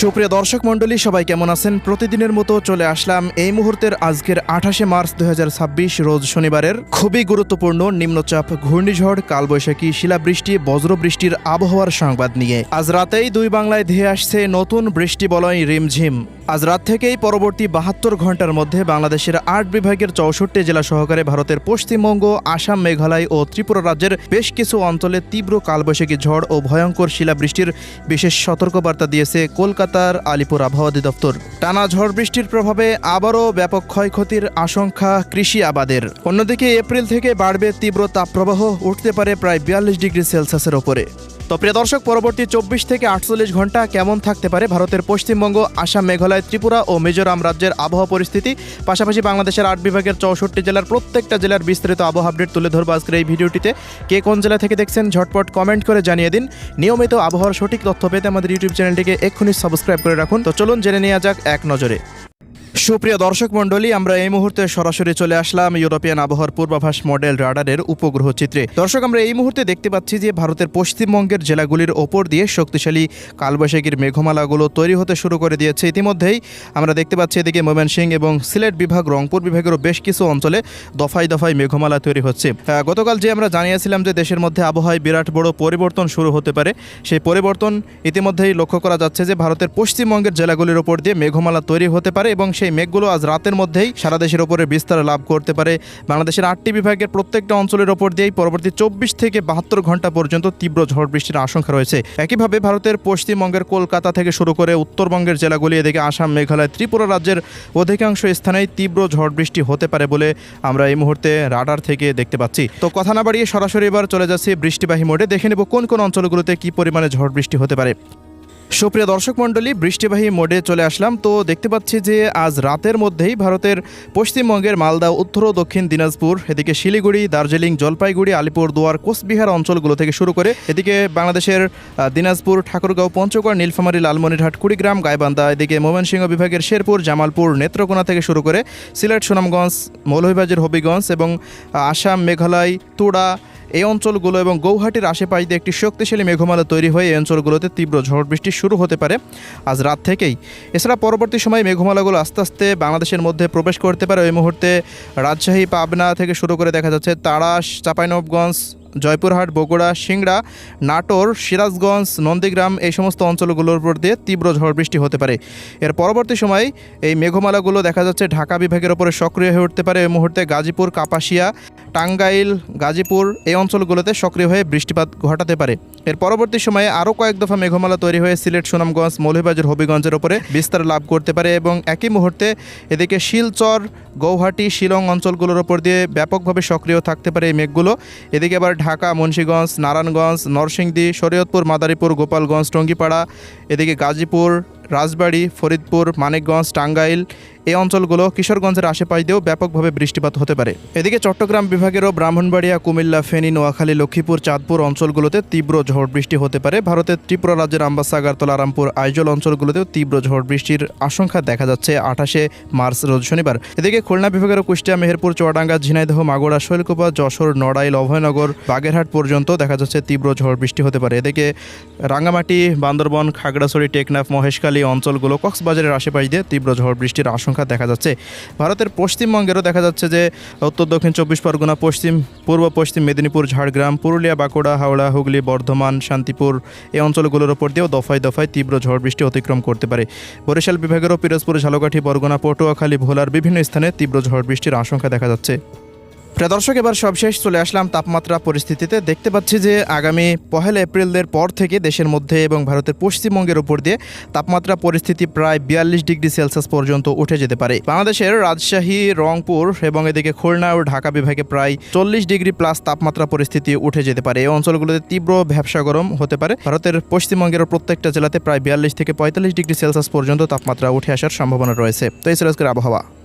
সুপ্রিয় দর্শক মণ্ডলী, সবাই কেমন আছেন? প্রতিদিনের মতো চলে আসলাম এই মুহূর্তের আজকের 28শে মার্চ 2026 রোজ শনিবারের খুবই গুরুত্বপূর্ণ নিম্নচাপ, ঘূর্ণিঝড়, কালবৈশাখী, শিলাবৃষ্টি, বজ্রবৃষ্টির আবহাওয়ার সংবাদ নিয়ে। আজ রাতেই দুই বাংলায় ধেয়ে আসছে নতুন বৃষ্টি বলয় রিমঝিম। আজ রাত থেকেই পরবর্তী 72 ঘন্টার মধ্যে বাংলাদেশের 8 বিভাগের 64 জেলা সহকারে ভারতের পশ্চিমবঙ্গ, আসাম, মেঘালয় ও ত্রিপুরা রাজ্যের বেশ কিছু অঞ্চলে তীব্র কালবৈশাখী ঝড় ও ভয়ঙ্কর শিলাবৃষ্টির বিশেষ সতর্কবার্তা দিয়েছে কলকাতার আলিপুর আবহাওয়া অধিদপ্তর। টানা ঝড় বৃষ্টির প্রভাবে আবারও ব্যাপক ক্ষয়ক্ষতির আশঙ্কা কৃষি আবাদের। অন্যদিকে এপ্রিল থেকে বাড়বে তীব্র তাপপ্রবাহ, উঠতে পারে প্রায় 42 ডিগ্রি সেলসিয়াসের ওপরে। তো প্রিয় দর্শক, পরবর্তী 24 থেকে 48 ঘন্টা কেমন থাকতে পারে ভারতের পশ্চিমবঙ্গ, আসাম, মেঘালয়, ত্রিপুরা ও মিজোরাম রাজ্যের আবহাওয়া পরিস্থিতি, পাশাপাশি বাংলাদেশের 8 বিভাগের 64 জেলার প্রত্যেকটা জেলার বিস্তারিত আবহাওয়া আপডেট তুলে ধরবো আজকের এই ভিডিওটিতে। কে কোন জেলা থেকে দেখছেন ঝটপট কমেন্ট করে জানিয়ে দিন। নিয়মিত আবহাওয়ার সঠিক তথ্য পেতে আমাদের ইউটিউব চ্যানেলটিকে এক্ষুনি সাবস্ক্রাইব করে রাখুন। তো চলুন জেনে নেওয়া যাক এক নজরে। সুপ্রিয় দর্শক মণ্ডলী, আমরা এই মুহূর্তে সরাসরি চলে আসলাম ইউরোপিয়ান আবহাওয়ার পূর্বাভাস মডেল রাডারের উপগ্রহ চিত্রে। দর্শক, আমরা এই মুহূর্তে দেখতে পাচ্ছি যে ভারতের পশ্চিমবঙ্গের জেলাগুলির ওপর দিয়ে শক্তিশালী কালবৈশাখীর মেঘমালাগুলো তৈরি হতে শুরু করে দিয়েছে। ইতিমধ্যেই আমরা দেখতে পাচ্ছি এদিকে ময়মনসিংহ এবং সিলেট বিভাগ, রংপুর বিভাগেরও বেশ কিছু অঞ্চলে দফায় দফায় মেঘমালা তৈরি হচ্ছে। গতকাল যে আমরা জানিয়েছিলাম যে দেশের মধ্যে আবহাওয়ায় বিরাট বড় পরিবর্তন শুরু হতে পারে, সেই পরিবর্তন ইতিমধ্যেই লক্ষ্য করা যাচ্ছে যে ভারতের পশ্চিমবঙ্গের জেলাগুলির ওপর দিয়ে মেঘমালা তৈরি হতে পারে এবং সেই মেঘগুলো আজ রাতের মধ্যেই সারা দেশের ওপরে বিস্তার লাভ করতে পারে। বাংলাদেশের 8টি বিভাগের প্রত্যেকটা অঞ্চলের ওপর দিয়েই পরবর্তী 24 থেকে 72 ঘন্টা পর্যন্ত তীব্র ঝড় বৃষ্টির আশঙ্কা রয়েছে। একইভাবে ভারতের পশ্চিমবঙ্গের কলকাতা থেকে শুরু করে উত্তরবঙ্গের জেলাগুলি, এদিকে আসাম, মেঘালয়, ত্রিপুরা রাজ্যের অধিকাংশ স্থানেই তীব্র ঝড় বৃষ্টি হতে পারে বলে আমরা এই মুহূর্তে রাডার থেকে দেখতে পাচ্ছি। তো কথা না বাড়িয়ে সরাসরি এবার চলে যাচ্ছি বৃষ্টিবাহী মোডে। দেখে নেব কোন কোন অঞ্চলগুলোতে কি পরিমাণে ঝড় বৃষ্টি হতে পারে। সুপ্রিয় দর্শক মণ্ডলী, বৃষ্টিবাহী মোডে চলে আসলাম। তো দেখতে পাচ্ছি যে আজ রাতের মধ্যেই ভারতের পশ্চিমবঙ্গের মালদা, উত্তর ও দক্ষিণ দিনাজপুর, এদিকে শিলিগুড়ি, দার্জিলিং, জলপাইগুড়ি, আলিপুরদুয়ার, কোচবিহার অঞ্চলগুলো থেকে শুরু করে এদিকে বাংলাদেশের দিনাজপুর, ঠাকুরগাঁও, পঞ্চগড়, নীলফামারী, লালমনিরহাট, কুড়িগ্রাম, গাইবান্ধা, এদিকে ময়মনসিংহ বিভাগের শেরপুর, জামালপুর, নেত্রকোনা থেকে শুরু করে সিলেট, সুনামগঞ্জ, মৌলভীবাজার, হবিগঞ্জ এবং আসাম, মেঘালয়, তুড়া এই অঞ্চলগুলো এবং গৌহাটির আশেপাশ দিয়ে একটি শক্তিশালী মেঘমালা তৈরি হয়ে এই অঞ্চলগুলোতে তীব্র ঝড় বৃষ্টি শুরু হতে পারে আজ রাত থেকেই। এছাড়া পরবর্তী সময়ে মেঘমালাগুলো আস্তে আস্তে বাংলাদেশের মধ্যে প্রবেশ করতে পারে। এই মুহূর্তে রাজশাহী, পাবনা থেকে শুরু করে দেখা যাচ্ছে তাড়াশ, চাঁপাইনবাবগঞ্জ, জয়পুরহাট, বগুড়া, সিংড়া, নাটোর, সিরাজগঞ্জ, নন্দীগ্রাম এই সমস্ত অঞ্চলগুলোর উপর দিয়ে তীব্র ঝড় বৃষ্টি হতে পারে। এর পরবর্তী সময় এই মেঘমালাগুলো দেখা যাচ্ছে ঢাকা বিভাগের ওপরে সক্রিয় হয়ে উঠতে পারে। এই মুহূর্তে গাজীপুর, কাপাসিয়া, টাঙ্গাইল, গাজীপুর এই অঞ্চলগুলোতে সক্রিয় হয়ে বৃষ্টিপাত ঘটাতে পারে। এর পরবর্তী সময়ে আরও কয়েক দফা মেঘমালা তৈরি হয়ে সিলেট, সুনামগঞ্জ, মৌলভীবাজার, হবিগঞ্জের ওপরে বিস্তার লাভ করতে পারে এবং একই মুহূর্তে এদিকে শিলচর, গৌহাটি, শিলং অঞ্চলগুলোর ওপর দিয়ে ব্যাপকভাবে সক্রিয় থাকতে পারে এই মেঘগুলো। এদিকে আবার ঢাকা, মুন্সিগঞ্জ, নারায়ণগঞ্জ, নরসিংদী, শরীয়তপুর, মাদারীপুর, গোপালগঞ্জ, টঙ্গিপাড়া, এদিকে গাজীপুর, রাজবাড়ী, ফরিদপুর, মানিকগঞ্জ, টাঙ্গাইল এই অঞ্চলগুলো, কিশোরগঞ্জের আশেপাশ দিয়েও ব্যাপকভাবে বৃষ্টিপাত হতে পারে। এদিকে চট্টগ্রাম বিভাগেরও ব্রাহ্মণবাড়িয়া, কুমিল্লা, ফেনী, নোয়াখালী, লক্ষ্মীপুর, চাঁদপুর অঞ্চলগুলোতে তীব্র ঝড় বৃষ্টি হতে পারে। ভারতের ত্রিপুরা রাজ্যের আমবাসা, আগরতলা, রামপুর, আইজল অঞ্চলগুলোতেও তীব্র ঝড় বৃষ্টির আশঙ্কা দেখা যাচ্ছে 28শে মার্চ রোজ শনিবার। এদিকে খুলনা বিভাগেরও কুষ্টিয়া, মেহেরপুর, চুয়াডাঙ্গা, ঝিনাইদহ, মাগুরা, শৈলকুপা, যশোর, নড়াইল, অভয়নগর, বাগেরহাট পর্যন্ত দেখা যাচ্ছে তীব্র ঝড় বৃষ্টি হতে পারে। এদিকে রাঙ্গামাটি, বান্দরবন, খাগড়াছড়ি, টেকনাফ, মহেশখালী অঞ্চলগুলো, কক্সবাজারের আশেপাশ দিয়ে তীব্র ঝড় বৃষ্টির আশঙ্কা দেখা যাচ্ছে। ভারতের পশ্চিমবঙ্গেরও দেখা যাচ্ছে যে উত্তর দক্ষিণ 24 পরগনা, পূর্ব পশ্চিম মেদিনীপুর, ঝাড়গ্রাম, পুরুলিয়া, বাঁকুড়া, হাওড়া, হুগলি, বর্ধমান, শান্তিপুর এই অঞ্চলগুলোর ওপর দিয়েও দফায় দফায় তীব্র ঝড় বৃষ্টি অতিক্রম করতে পারে। বরিশাল বিভাগেরও পিরোজপুর, ঝালকাঠি, বরগুনা, পটুয়াখালী, ভোলার বিভিন্ন স্থানে তীব্র ঝড় বৃষ্টির আশঙ্কা দেখা যাচ্ছে। প্রিয় দর্শক, এবার সবশেষ চলে আসলাম তাপমাত্রা পরিস্থিতিতে। দেখতে পাচ্ছি যে আগামী 1 এপ্রিলের পর থেকে দেশের মধ্যে এবং ভারতের পশ্চিমবঙ্গের উপর দিয়ে তাপমাত্রা পরিস্থিতি প্রায় 42 ডিগ্রি সেলসিয়াস পর্যন্ত উঠে যেতে পারে। বাংলাদেশের রাজশাহী, রংপুর এবং এদিকে খুলনা ও ঢাকা বিভাগে প্রায় 40 ডিগ্রি প্লাস তাপমাত্রা পরিস্থিতি উঠে যেতে পারে। এই অঞ্চলগুলোতে তীব্র ভ্যাপসা গরম হতে পারে। ভারতের পশ্চিমবঙ্গের প্রত্যেকটা জেলাতে প্রায় 42 থেকে 45 ডিগ্রি সেলসিয়াস পর্যন্ত তাপমাত্রা উঠে আসার সম্ভাবনা রয়েছে। তো এই ছিল আজকের আবহাওয়া।